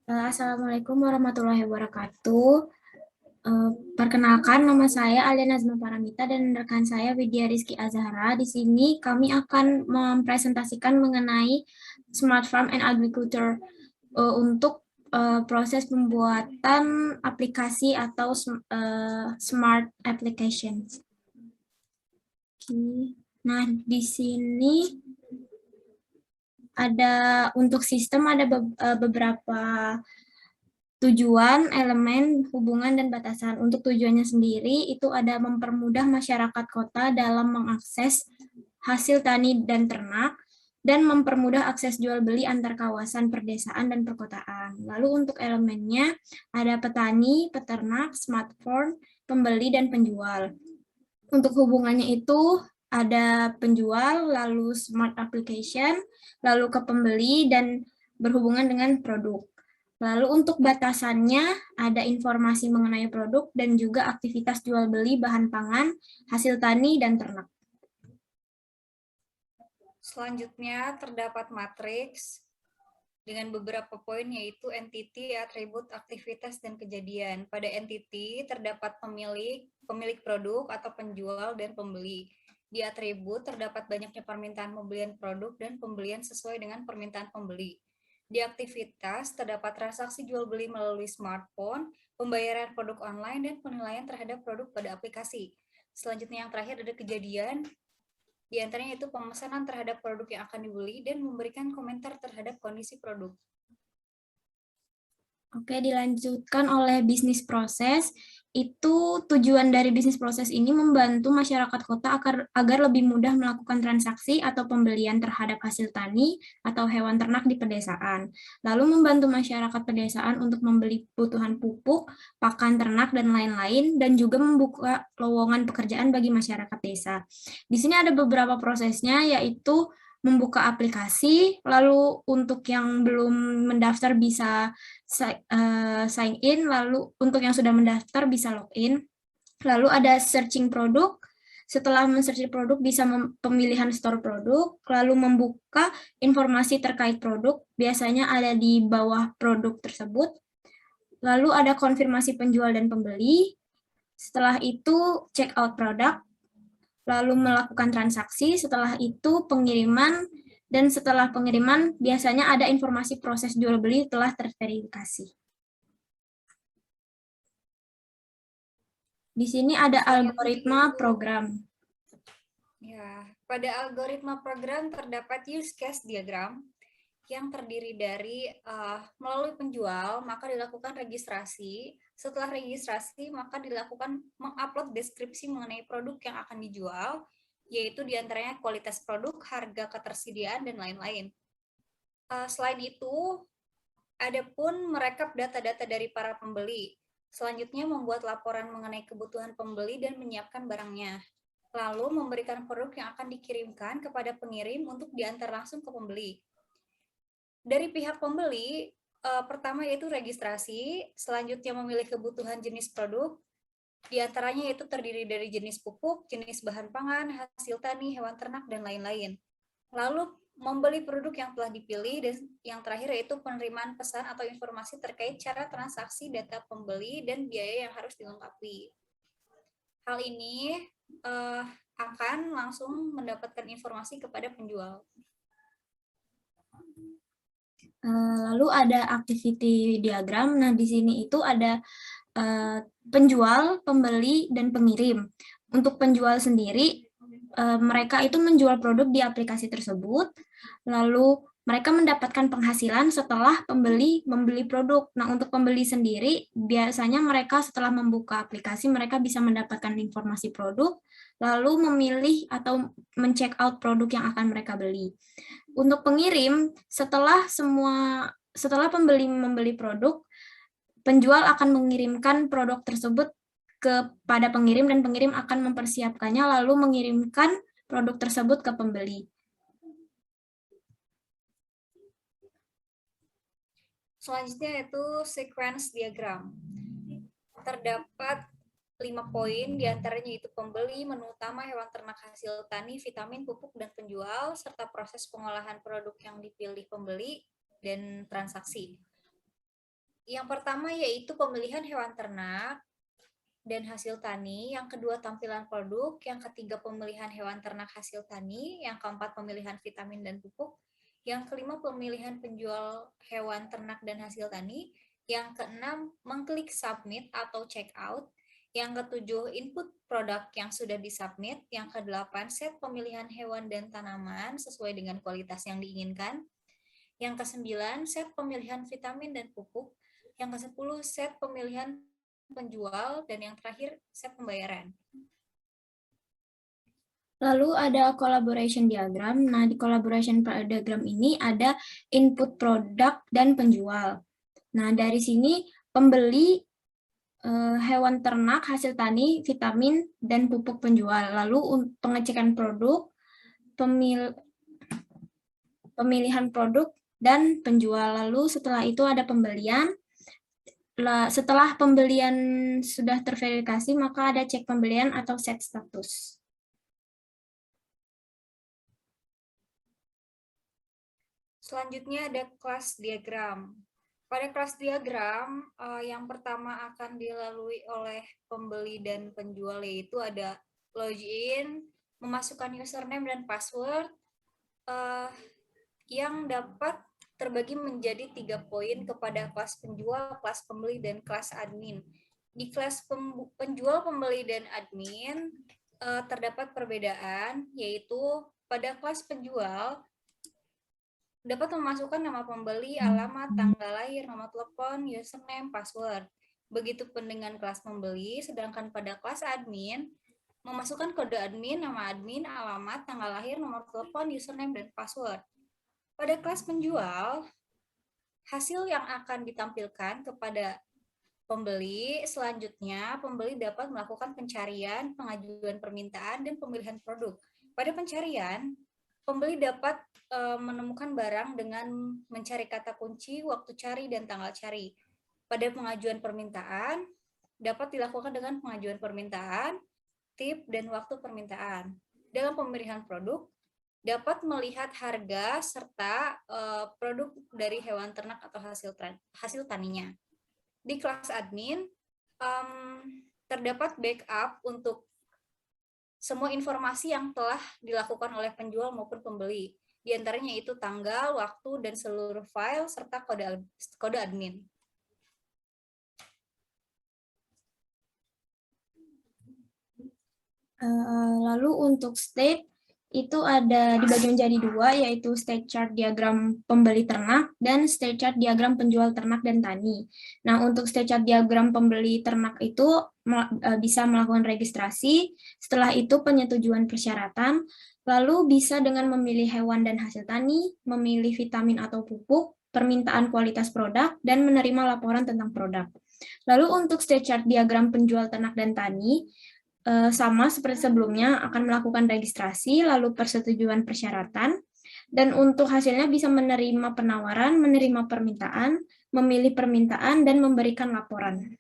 Assalamualaikum warahmatullahi wabarakatuh. Perkenalkan, nama saya Alia Nazma Paramita dan rekan saya Widya Rizky Azhara. Di sini kami akan mempresentasikan mengenai Smart Farm and Agriculture untuk proses pembuatan aplikasi atau smart applications. Nah, di sini ada untuk sistem ada beberapa tujuan, elemen, hubungan, dan batasan. Untuk tujuannya sendiri, itu ada mempermudah masyarakat kota dalam mengakses hasil tani dan ternak, dan mempermudah akses jual beli antar kawasan perdesaan dan perkotaan. Lalu untuk elemennya, ada petani, peternak, smartphone, pembeli, dan penjual. Untuk hubungannya itu ada penjual, lalu smart application, lalu ke pembeli, dan berhubungan dengan produk. Lalu untuk batasannya ada informasi mengenai produk dan juga aktivitas jual beli bahan pangan, hasil tani, dan ternak. Selanjutnya terdapat matriks dengan beberapa poin yaitu entity, atribut, aktivitas, dan kejadian. Pada entity terdapat pemilik produk atau penjual dan pembeli. Di atribut terdapat banyaknya permintaan pembelian produk dan pembelian sesuai dengan permintaan pembeli. Di aktivitas terdapat transaksi jual beli melalui smartphone, pembayaran produk online, dan penilaian terhadap produk pada aplikasi. Selanjutnya yang terakhir ada kejadian. Di antaranya itu pemesanan terhadap produk yang akan dibeli dan memberikan komentar terhadap kondisi produk. Oke, dilanjutkan oleh bisnis proses. Itu tujuan dari bisnis proses ini membantu masyarakat kota agar lebih mudah melakukan transaksi atau pembelian terhadap hasil tani atau hewan ternak di pedesaan. Lalu membantu masyarakat pedesaan untuk membeli kebutuhan pupuk, pakan ternak, dan lain-lain, dan juga membuka lowongan pekerjaan bagi masyarakat desa. Di sini ada beberapa prosesnya, yaitu membuka aplikasi, lalu untuk yang belum mendaftar bisa sign in, lalu untuk yang sudah mendaftar bisa login. Lalu ada searching produk, setelah men-search produk bisa pemilihan store produk, lalu membuka informasi terkait produk, biasanya ada di bawah produk tersebut. Lalu ada konfirmasi penjual dan pembeli, setelah itu check out produk, lalu melakukan transaksi, setelah itu pengiriman, dan setelah pengiriman biasanya ada informasi proses jual beli telah terverifikasi. Di sini ada algoritma program. Ya, pada algoritma program terdapat use case diagram yang terdiri dari melalui penjual, maka dilakukan registrasi. Setelah registrasi, maka dilakukan mengupload deskripsi mengenai produk yang akan dijual, yaitu diantaranya kualitas produk, harga ketersediaan, dan lain-lain. Selain itu, ada pun merekap data-data dari para pembeli. Selanjutnya membuat laporan mengenai kebutuhan pembeli dan menyiapkan barangnya. Lalu memberikan produk yang akan dikirimkan kepada pengirim untuk diantar langsung ke pembeli. Dari pihak pembeli, pertama yaitu registrasi, selanjutnya memilih kebutuhan jenis produk, diantaranya yaitu terdiri dari jenis pupuk, jenis bahan pangan, hasil tani, hewan ternak, dan lain-lain. Lalu membeli produk yang telah dipilih, dan yang terakhir yaitu penerimaan pesan atau informasi terkait cara transaksi data pembeli dan biaya yang harus dilengkapi. Hal ini akan langsung mendapatkan informasi kepada penjual. Lalu ada activity diagram. Nah, di sini itu ada penjual, pembeli, dan pengirim. Untuk penjual sendiri, mereka itu menjual produk di aplikasi tersebut, lalu mereka mendapatkan penghasilan setelah pembeli membeli produk. Nah, untuk pembeli sendiri, biasanya mereka setelah membuka aplikasi, mereka bisa mendapatkan informasi produk, lalu memilih atau men-check out produk yang akan mereka beli. Untuk pengirim, setelah pembeli membeli produk, penjual akan mengirimkan produk tersebut kepada pengirim dan pengirim akan mempersiapkannya lalu mengirimkan produk tersebut ke pembeli. Selanjutnya yaitu sequence diagram. Terdapat 5 poin, diantaranya itu pembeli, menu utama, hewan ternak, hasil tani, vitamin, pupuk, dan penjual, serta proses pengolahan produk yang dipilih pembeli, dan transaksi. Yang pertama yaitu pemilihan hewan ternak dan hasil tani, yang kedua tampilan produk, yang ketiga pemilihan hewan ternak hasil tani, yang keempat pemilihan vitamin dan pupuk, yang kelima pemilihan penjual hewan ternak dan hasil tani, yang keenam mengklik submit atau check out, yang ketujuh input produk yang sudah disubmit, yang kedelapan set pemilihan hewan dan tanaman sesuai dengan kualitas yang diinginkan, yang kesembilan set pemilihan vitamin dan pupuk, yang ke-10 set pemilihan penjual, dan yang terakhir set pembayaran. Lalu ada collaboration diagram. Nah, di collaboration diagram ini ada input produk dan penjual. Nah, dari sini pembeli hewan ternak, hasil tani, vitamin, dan pupuk penjual. Lalu pengecekan produk, pemilihan produk, dan penjual. Lalu setelah itu ada pembelian. Setelah pembelian sudah terverifikasi, maka ada cek pembelian atau set status. Selanjutnya ada kelas diagram. Pada kelas diagram, yang pertama akan dilalui oleh pembeli dan penjual yaitu ada login, memasukkan username dan password, yang dapat terbagi menjadi 3 poin kepada kelas penjual, kelas pembeli, dan kelas admin. Di kelas penjual, pembeli, dan admin terdapat perbedaan, yaitu pada kelas penjual dapat memasukkan nama pembeli, alamat, tanggal lahir, nomor telepon, username, password. Begitupun dengan kelas pembeli, sedangkan pada kelas admin, memasukkan kode admin, nama admin, alamat, tanggal lahir, nomor telepon, username, dan password. Pada kelas penjual, hasil yang akan ditampilkan kepada pembeli, selanjutnya pembeli dapat melakukan pencarian, pengajuan permintaan, dan pemilihan produk. Pada pencarian, pembeli dapat menemukan barang dengan mencari kata kunci, waktu cari, dan tanggal cari. Pada pengajuan permintaan, dapat dilakukan dengan pengajuan permintaan, tip, dan waktu permintaan. Dalam pemilihan produk, dapat melihat harga serta produk dari hewan ternak atau hasil taninya. Di kelas admin, terdapat backup untuk semua informasi yang telah dilakukan oleh penjual maupun pembeli. Di antaranya itu tanggal, waktu, dan seluruh file, serta kode admin. Lalu untuk state, itu ada dibagi menjadi dua, yaitu state chart diagram pembeli ternak dan state chart diagram penjual ternak dan tani. Nah, untuk state chart diagram pembeli ternak itu bisa melakukan registrasi, setelah itu penyetujuan persyaratan, lalu bisa dengan memilih hewan dan hasil tani, memilih vitamin atau pupuk, permintaan kualitas produk, dan menerima laporan tentang produk. Lalu untuk state chart diagram penjual ternak dan tani, sama seperti sebelumnya, akan melakukan registrasi, lalu persetujuan persyaratan, dan untuk hasilnya bisa menerima penawaran, menerima permintaan, memilih permintaan, dan memberikan laporan.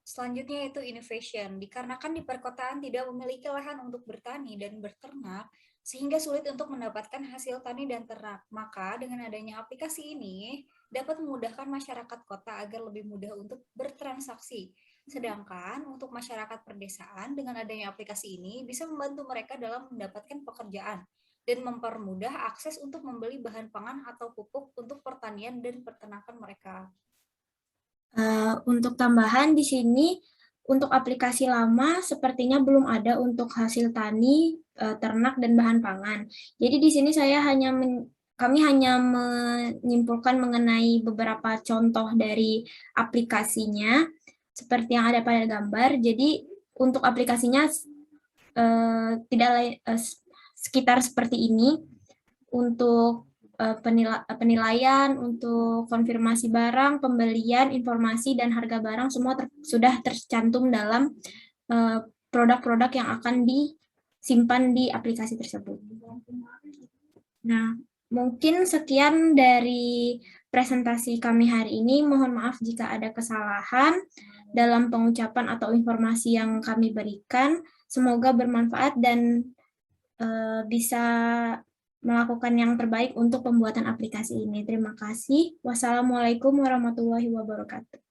Selanjutnya itu innovation. Dikarenakan di perkotaan tidak memiliki lahan untuk bertani dan berternak, sehingga sulit untuk mendapatkan hasil tani dan ternak. Maka dengan adanya aplikasi ini, dapat memudahkan masyarakat kota agar lebih mudah untuk bertransaksi. Sedangkan untuk masyarakat perdesaan, dengan adanya aplikasi ini bisa membantu mereka dalam mendapatkan pekerjaan dan mempermudah akses untuk membeli bahan pangan atau pupuk untuk pertanian dan peternakan mereka. Untuk tambahan di sini, untuk aplikasi lama sepertinya belum ada untuk hasil tani, ternak, dan bahan pangan. Jadi di sini kami hanya menyimpulkan mengenai beberapa contoh dari aplikasinya, seperti yang ada pada gambar. Jadi untuk aplikasinya sekitar seperti ini. Untuk penilaian, untuk konfirmasi barang, pembelian, informasi, dan harga barang semua sudah tercantum dalam produk-produk yang akan disimpan di aplikasi tersebut. Nah, mungkin sekian dari presentasi kami hari ini. Mohon maaf jika ada kesalahan dalam pengucapan atau informasi yang kami berikan. Semoga bermanfaat dan bisa melakukan yang terbaik untuk pembuatan aplikasi ini. Terima kasih. Wassalamualaikum warahmatullahi wabarakatuh.